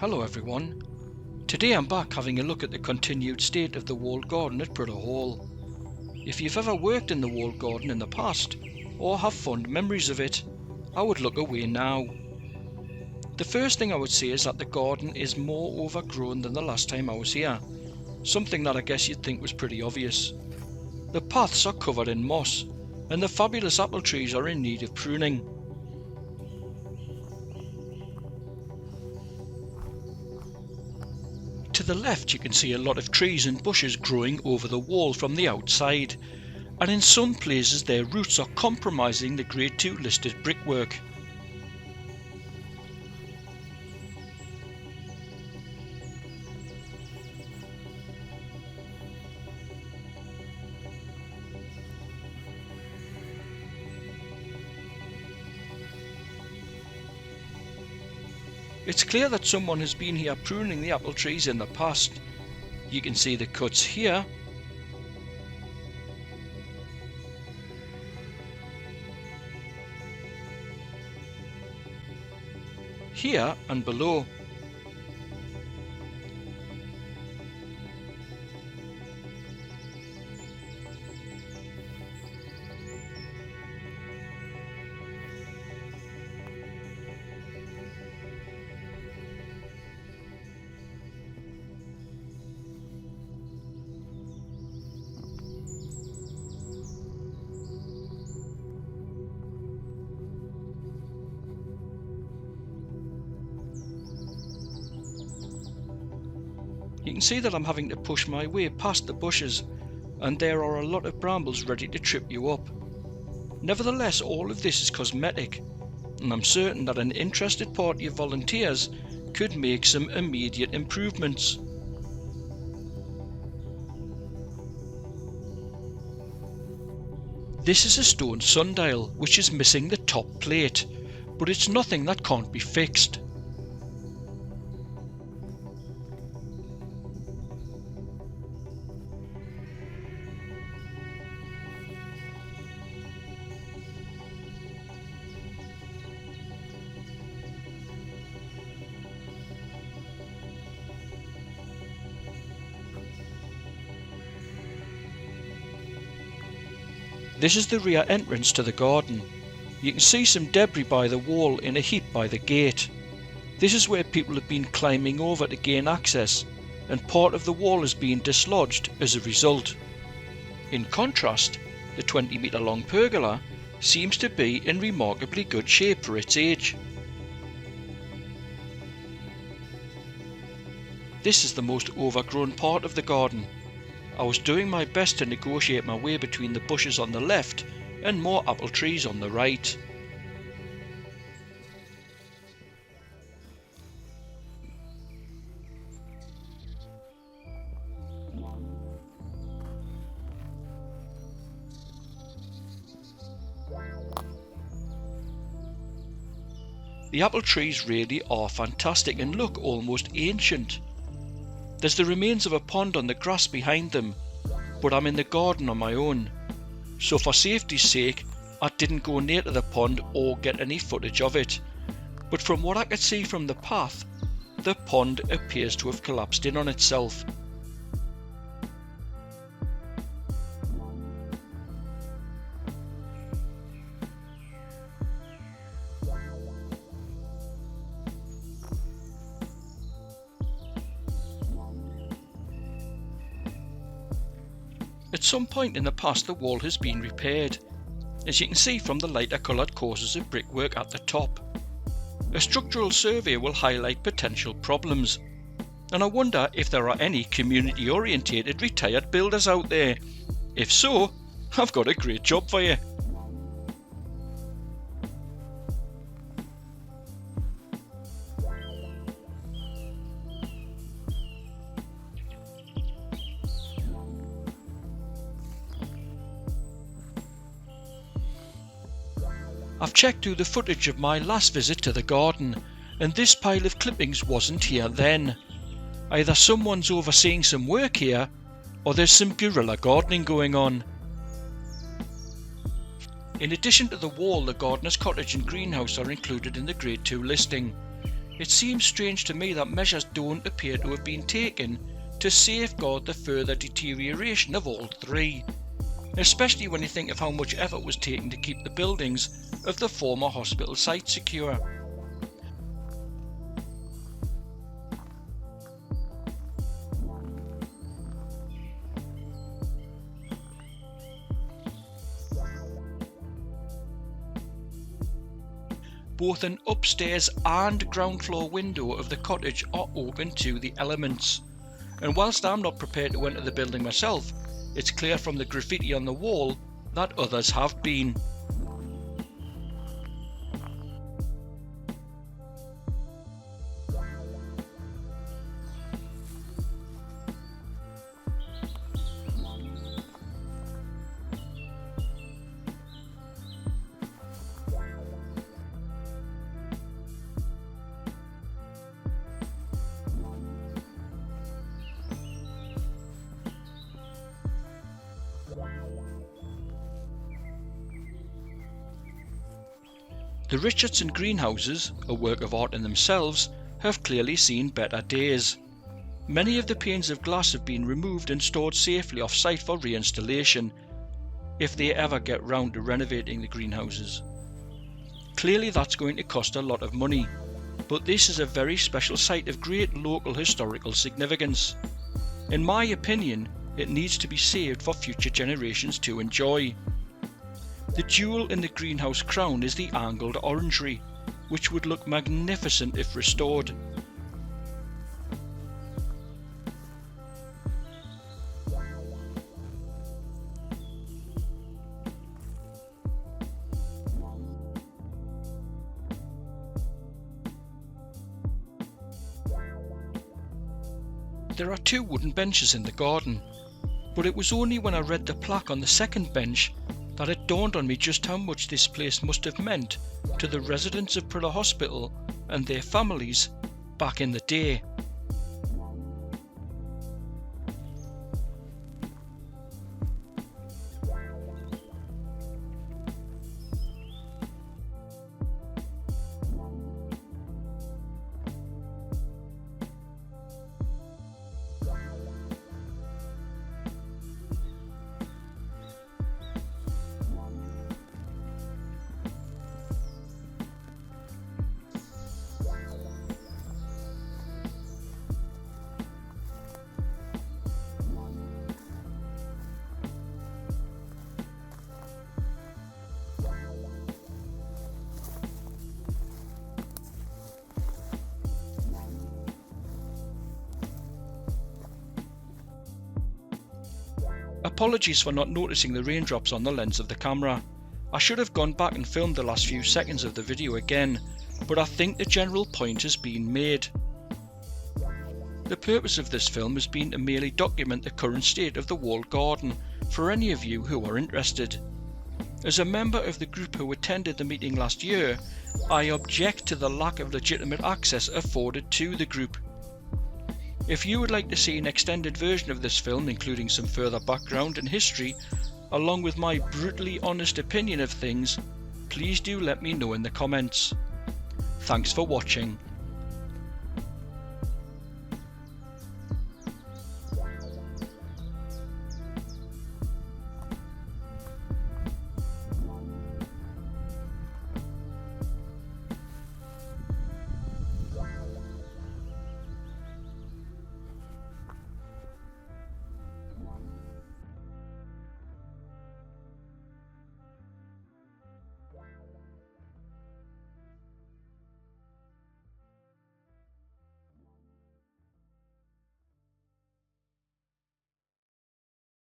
Hello everyone. Today I'm back having a look at the continued state of the walled garden at Prudhoe Hall. If you've ever worked in the walled garden in the past, or have fond memories of it, I would look away now. The first thing I would say is that the garden is more overgrown than the last time I was here, something that I guess you'd think was pretty obvious. The paths are covered in moss, and the fabulous apple trees are in need of pruning. To the left you can see a lot of trees and bushes growing over the wall from the outside, and in some places their roots are compromising the Grade 2 listed brickwork. It's clear that someone has been here pruning the apple trees in the past. You can see the cuts here, here and below. You can see that I'm having to push my way past the bushes, and there are a lot of brambles ready to trip you up. Nevertheless, all of this is cosmetic, and I'm certain that an interested party of volunteers could make some immediate improvements. This is a stone sundial which is missing the top plate, but it's nothing that can't be fixed. This is the rear entrance to the garden. You can see some debris by the wall in a heap by the gate. This is where people have been climbing over to gain access, and part of the wall has been dislodged as a result. In contrast, the 20-metre long pergola seems to be in remarkably good shape for its age. This is the most overgrown part of the garden. I was doing my best to negotiate my way between the bushes on the left and more apple trees on the right. The apple trees really are fantastic and look almost ancient. There's the remains of a pond on the grass behind them, but I'm in the garden on my own, so for safety's sake I didn't go near to the pond or get any footage of it, but from what I could see from the path, the pond appears to have collapsed in on itself. At some point in the past the wall has been repaired, as you can see from the lighter coloured courses of brickwork at the top. A structural survey will highlight potential problems, and I wonder if there are any community orientated retired builders out there. If so, I've got a great job for you. I've checked through the footage of my last visit to the garden, and this pile of clippings wasn't here then. Either someone's overseeing some work here, or there's some guerrilla gardening going on. In addition to the wall, the gardener's cottage and greenhouse are included in the Grade 2 listing. It seems strange to me that measures don't appear to have been taken to safeguard the further deterioration of all three, especially when you think of how much effort was taken to keep the buildings of the former hospital site secure. Both an upstairs and ground floor window of the cottage are open to the elements, and whilst I'm not prepared to enter the building myself, it's clear from the graffiti on the wall that others have been. The Richardson greenhouses, a work of art in themselves, have clearly seen better days. Many of the panes of glass have been removed and stored safely off-site for reinstallation, if they ever get round to renovating the greenhouses. Clearly that's going to cost a lot of money, but this is a very special site of great local historical significance. In my opinion, it needs to be saved for future generations to enjoy. The jewel in the greenhouse crown is the angled orangery, which would look magnificent if restored. There are 2 wooden benches in the garden, but it was only when I read the plaque on the second bench that it dawned on me just how much this place must have meant to the residents of Prudhoe Hospital and their families back in the day. Apologies for not noticing the raindrops on the lens of the camera. I should have gone back and filmed the last few seconds of the video again, but I think the general point has been made. The purpose of this film has been to merely document the current state of the walled garden for any of you who are interested. As a member of the group who attended the meeting last year, I object to the lack of legitimate access afforded to the group. If you would like to see an extended version of this film, including some further background and history, along with my brutally honest opinion of things, please do let me know in the comments. Thanks for watching.